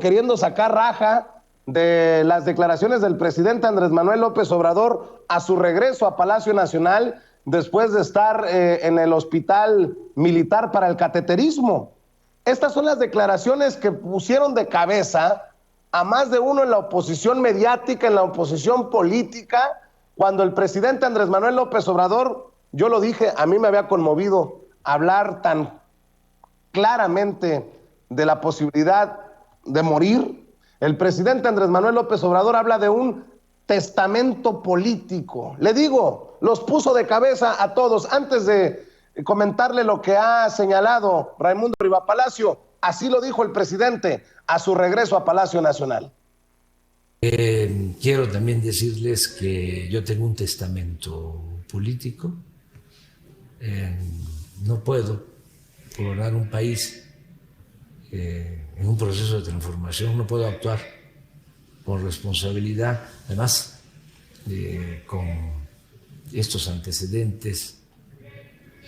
queriendo sacar raja de las declaraciones del presidente Andrés Manuel López Obrador a su regreso a Palacio Nacional después de estar en el hospital militar para el cateterismo. Estas son las declaraciones que pusieron de cabeza a más de uno en la oposición mediática, en la oposición política, cuando el presidente Andrés Manuel López Obrador, yo lo dije, a mí me había conmovido hablar tan claramente de la posibilidad de morir. El presidente Andrés Manuel López Obrador habla de un testamento político. Le digo, los puso de cabeza a todos. Antes de comentarle lo que ha señalado Raimundo Rivapalacio, así lo dijo el presidente a su regreso a Palacio Nacional. Quiero también decirles que yo tengo un testamento político. No puedo gobernar un país en un proceso de transformación, no puedo actuar con responsabilidad, además con estos antecedentes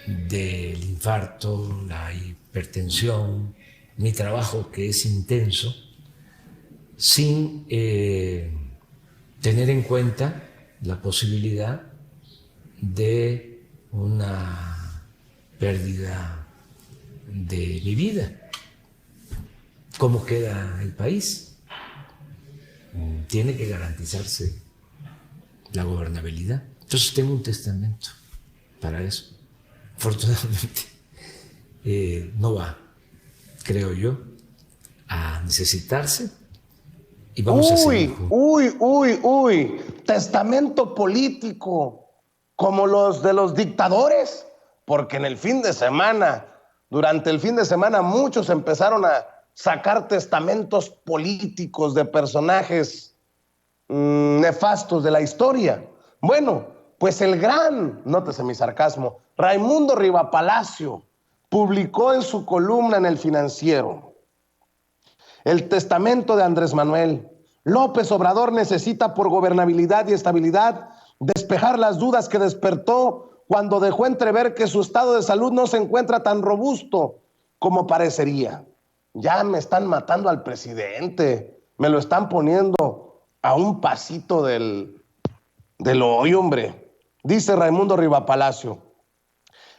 del infarto, la hipertensión, mi trabajo que es intenso, sin tener en cuenta la posibilidad de una pérdida de mi vida. ¿Cómo queda el país? Tiene que garantizarse la gobernabilidad. Entonces tengo un testamento para eso. Afortunadamente no va, creo yo, a necesitarse y vamos a seguir juntos. Testamento político, como los de los dictadores, porque en el fin de semana, durante el fin de semana, muchos empezaron a sacar testamentos políticos de personajes nefastos de la historia. Bueno, pues el gran, nótese mi sarcasmo, Raimundo Rivapalacio publicó en su columna en El Financiero: el testamento de Andrés Manuel. López Obrador necesita, por gobernabilidad y estabilidad, despejar las dudas que despertó cuando dejó entrever que su estado de salud no se encuentra tan robusto como parecería. Ya me están matando al presidente, me lo están poniendo a un pasito del hoyo, hombre. Dice Raimundo Rivapalacio: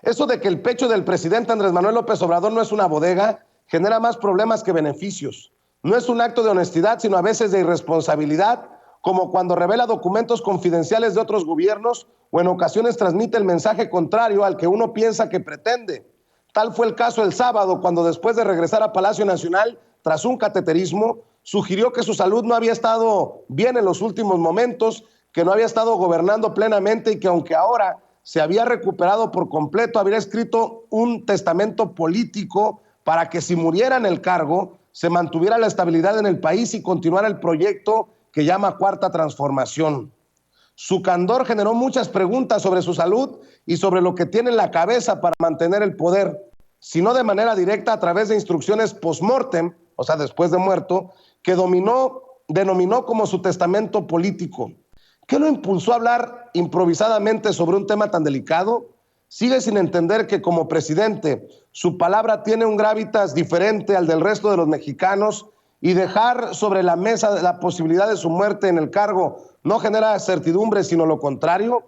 eso de que el pecho del presidente Andrés Manuel López Obrador no es una bodega genera más problemas que beneficios. No es un acto de honestidad, sino a veces de irresponsabilidad, como cuando revela documentos confidenciales de otros gobiernos o en ocasiones transmite el mensaje contrario al que uno piensa que pretende. Tal fue el caso el sábado, cuando después de regresar a Palacio Nacional tras un cateterismo, sugirió que su salud no había estado bien en los últimos momentos, que no había estado gobernando plenamente y que aunque ahora se había recuperado por completo, había escrito un testamento político para que si muriera en el cargo, se mantuviera la estabilidad en el país y continuara el proyecto que llama Cuarta Transformación. Su candor generó muchas preguntas sobre su salud y sobre lo que tiene en la cabeza para mantener el poder, si no de manera directa a través de instrucciones post-mortem, o sea, después de muerto, que denominó como su testamento político. ¿Qué lo impulsó a hablar improvisadamente sobre un tema tan delicado? Sigue sin entender que como presidente su palabra tiene un gravitas diferente al del resto de los mexicanos y dejar sobre la mesa la posibilidad de su muerte en el cargo no genera certidumbre, sino lo contrario.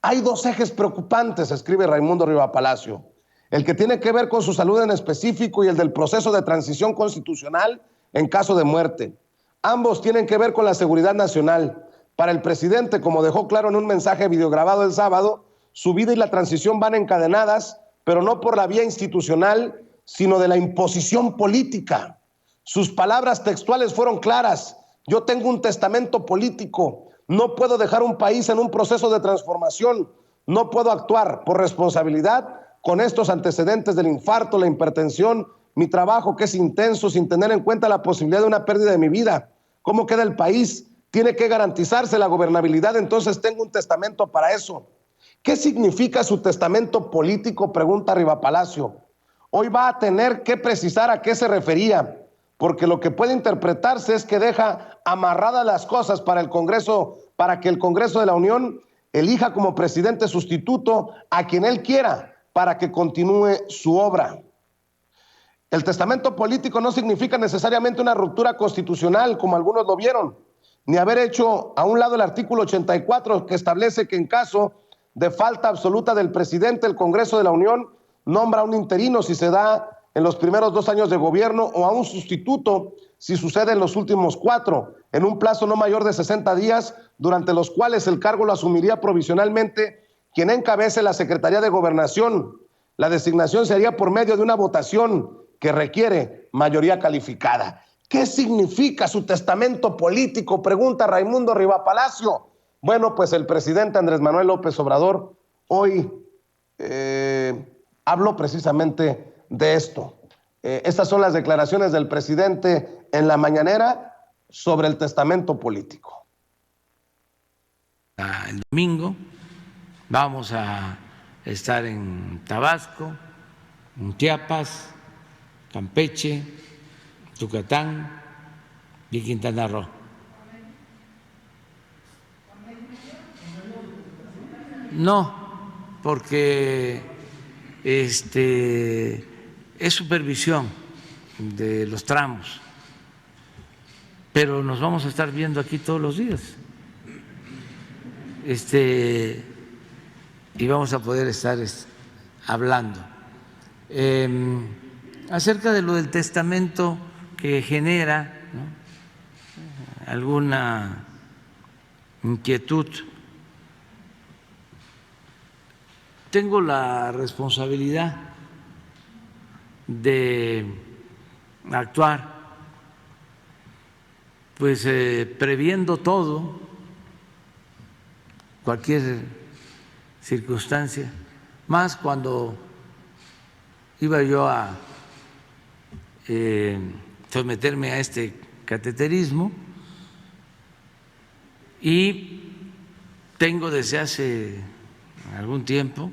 Hay dos ejes preocupantes, escribe Raimundo Rivapalacio: el que tiene que ver con su salud en específico y el del proceso de transición constitucional en caso de muerte. Ambos tienen que ver con la seguridad nacional. Para el presidente, como dejó claro en un mensaje videograbado el sábado, su vida y la transición van encadenadas, pero no por la vía institucional, sino de la imposición política. Sus palabras textuales fueron claras: yo tengo un testamento político, no puedo dejar un país en un proceso de transformación, no puedo actuar por responsabilidad con estos antecedentes del infarto, la hipertensión, mi trabajo que es intenso, sin tener en cuenta la posibilidad de una pérdida de mi vida. ¿Cómo queda el país? Tiene que garantizarse la gobernabilidad, entonces tengo un testamento para eso. ¿Qué significa su testamento político?, pregunta Rivapalacio. Hoy va a tener que precisar a qué se refería, porque lo que puede interpretarse es que deja amarradas las cosas para el Congreso, para que el Congreso de la Unión elija como presidente sustituto a quien él quiera para que continúe su obra. El testamento político no significa necesariamente una ruptura constitucional, como algunos lo vieron, ni haber hecho a un lado el artículo 84, que establece que en caso de falta absoluta del presidente, el Congreso de la Unión nombra a un interino si se da en los primeros 2 años de gobierno, o a un sustituto si sucede en los últimos 4, en un plazo no mayor de 60 días, durante los cuales el cargo lo asumiría provisionalmente quien encabece la Secretaría de Gobernación. La designación se haría por medio de una votación que requiere mayoría calificada. ¿Qué significa su testamento político?, pregunta Raimundo Rivapalacio. Bueno, pues el presidente Andrés Manuel López Obrador hoy habló precisamente de esto. Estas son las declaraciones del presidente en la mañanera sobre el testamento político. El domingo vamos a estar en Tabasco, en Chiapas, Campeche, Yucatán y Quintana Roo. No, porque es supervisión de los tramos, pero nos vamos a estar viendo aquí todos los días. Y vamos a poder estar hablando acerca de lo del testamento que genera, ¿no?, alguna inquietud. Tengo la responsabilidad de actuar, pues previendo todo, cualquier circunstancia, más cuando iba yo a someterme a este cateterismo, y tengo desde hace algún tiempo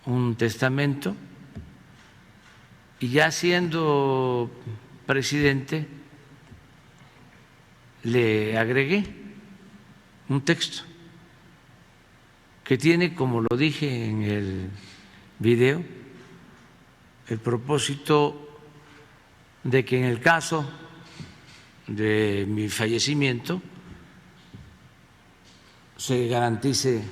un testamento, y ya siendo presidente le agregué un texto que tiene, como lo dije en el video, el propósito de que en el caso de mi fallecimiento se garantice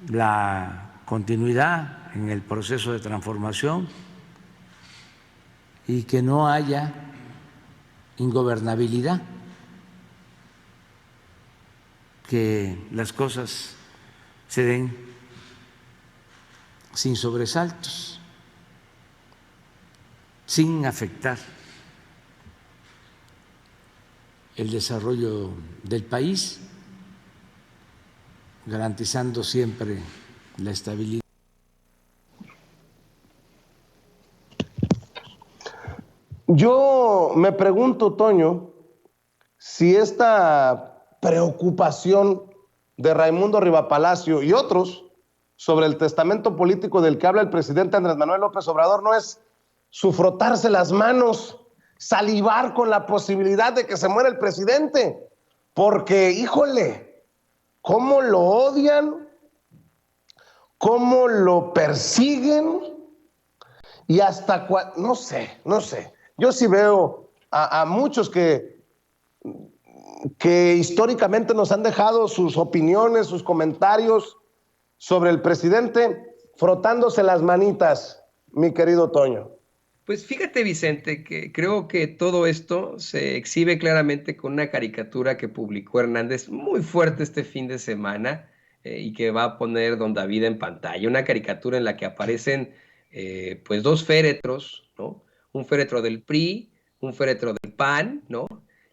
la continuidad en el proceso de transformación y que no haya ingobernabilidad, que las cosas se den sin sobresaltos, sin afectar el desarrollo del país, garantizando siempre la estabilidad. Yo me pregunto, Toño, si esta preocupación de Raimundo Rivapalacio y otros sobre el testamento político del que habla el presidente Andrés Manuel López Obrador no es su frotarse las manos, salivar con la posibilidad de que se muera el presidente, porque, híjole, cómo lo odian, cómo lo persiguen, y hasta no sé. Yo sí veo a muchos que históricamente nos han dejado sus opiniones, sus comentarios sobre el presidente, frotándose las manitas, mi querido Toño. Pues fíjate, Vicente, que creo que todo esto se exhibe claramente con una caricatura que publicó Hernández muy fuerte este fin de semana, y que va a poner don David en pantalla. Una caricatura en la que aparecen pues 2 féretros, ¿no? Un féretro del PRI, un féretro del PAN, ¿no?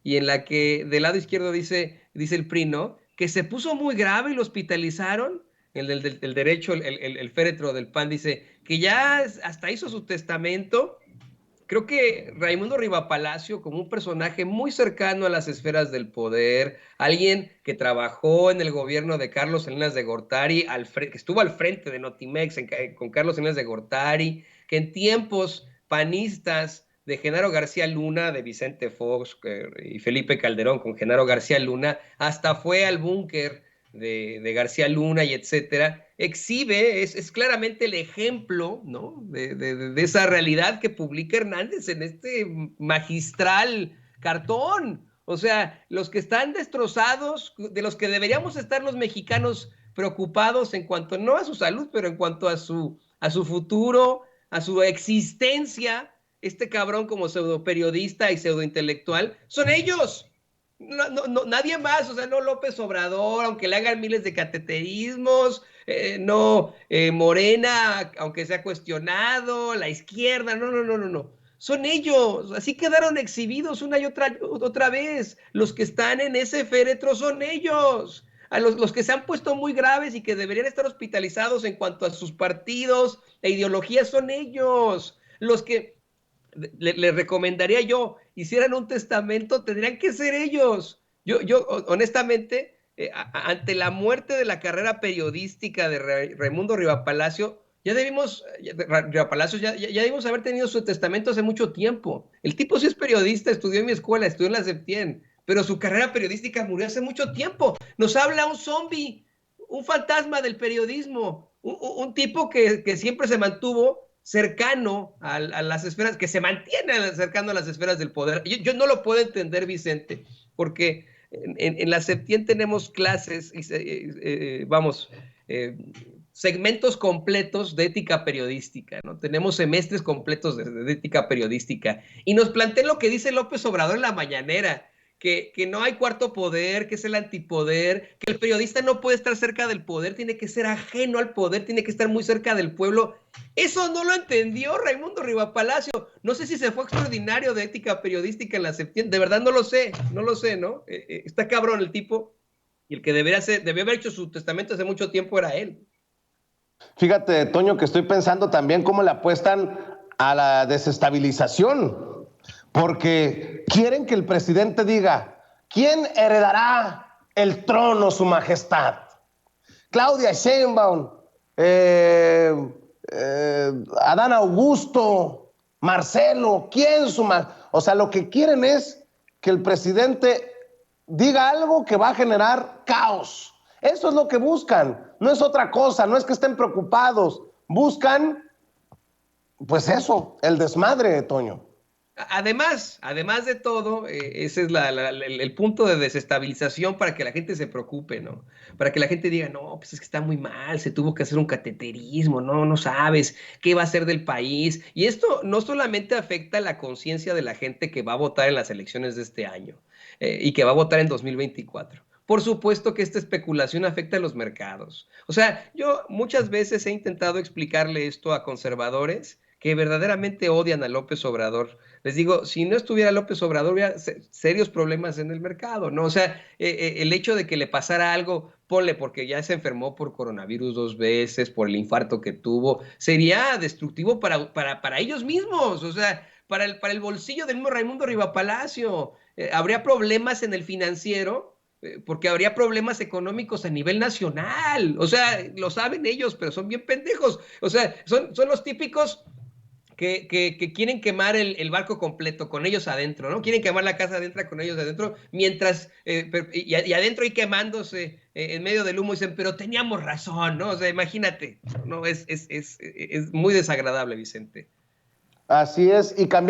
Y en la que del lado izquierdo dice el PRI, ¿no?, que se puso muy grave y lo hospitalizaron. El derecho, el féretro del PAN dice que ya hasta hizo su testamento. Creo que Raimundo Rivapalacio, como un personaje muy cercano a las esferas del poder, alguien que trabajó en el gobierno de Carlos Salinas de Gortari, que estuvo al frente de Notimex con Carlos Salinas de Gortari, que en tiempos panistas de Genaro García Luna, de Vicente Fox y Felipe Calderón con Genaro García Luna, hasta fue al búnker de García Luna y etcétera, exhibe, es claramente el ejemplo, ¿no? de esa realidad que publica Hernández en este magistral cartón. O sea, los que están destrozados, de los que deberíamos estar los mexicanos preocupados en cuanto, no a su salud, pero en cuanto a su futuro, a su existencia, este cabrón como pseudo periodista y pseudo intelectual, son ellos. Nadie más, o sea, no López Obrador, aunque le hagan miles de cateterismos, no Morena, aunque sea cuestionado, la izquierda, no. Son ellos, así quedaron exhibidos una y otra vez. Los que están en ese féretro son ellos. A los que se han puesto muy graves y que deberían estar hospitalizados en cuanto a sus partidos e ideologías son ellos. Los que le recomendaría yo, hicieran un testamento, tendrían que ser ellos. Yo honestamente, ante la muerte de la carrera periodística de Raimundo Rivapalacio, ya debimos haber tenido su testamento hace mucho tiempo. El tipo sí es periodista, estudió en mi escuela, estudió en la Septien, pero su carrera periodística murió hace mucho tiempo. Nos habla un zombie, un fantasma del periodismo, un tipo que siempre se mantuvo cercano a las esferas, que se mantiene cercano a las esferas del poder. Yo no lo puedo entender, Vicente, porque en la Septien tenemos clases, segmentos completos de ética periodística, ¿no? Tenemos semestres completos de ética periodística, y nos plantean lo que dice López Obrador en la mañanera, que no hay cuarto poder, que es el antipoder, que el periodista no puede estar cerca del poder, tiene que ser ajeno al poder, tiene que estar muy cerca del pueblo. Eso no lo entendió Raimundo Rivapalacio. No sé si se fue extraordinario de ética periodística en la Septien, de verdad no lo sé, ¿no? Está cabrón el tipo, y el que debió haber hecho su testamento hace mucho tiempo era él. Fíjate, Toño, que estoy pensando también cómo le apuestan a la desestabilización, porque quieren que el presidente diga, ¿quién heredará el trono, su majestad? Claudia Sheinbaum, Adán Augusto, Marcelo, ¿quién su majestad? O sea, lo que quieren es que el presidente diga algo que va a generar caos. Eso es lo que buscan, no es otra cosa, no es que estén preocupados, buscan, pues eso, el desmadre, Toño. Además de todo, ese es el punto de desestabilización para que la gente se preocupe, ¿no? Para que la gente diga, no, pues es que está muy mal, se tuvo que hacer un cateterismo, no sabes qué va a ser del país. Y esto no solamente afecta la conciencia de la gente que va a votar en las elecciones de este año y que va a votar en 2024. Por supuesto que esta especulación afecta a los mercados. O sea, yo muchas veces he intentado explicarle esto a conservadores que verdaderamente odian a López Obrador. Les digo, si no estuviera López Obrador, hubiera serios problemas en el mercado, ¿no? O sea, el hecho de que le pasara algo, ponle, porque ya se enfermó por coronavirus 2 veces, por el infarto que tuvo, sería destructivo para ellos mismos, o sea, para el bolsillo del mismo Raimundo Rivapalacio. Habría problemas en el financiero, porque habría problemas económicos a nivel nacional. O sea, lo saben ellos, pero son bien pendejos. O sea, son los típicos que quieren quemar el barco completo con ellos adentro, ¿no? Quieren quemar la casa adentro con ellos adentro, mientras, y adentro y quemándose en medio del humo, dicen, pero teníamos razón, ¿no? O sea, imagínate, ¿no? Es muy desagradable, Vicente. Así es, y cambiar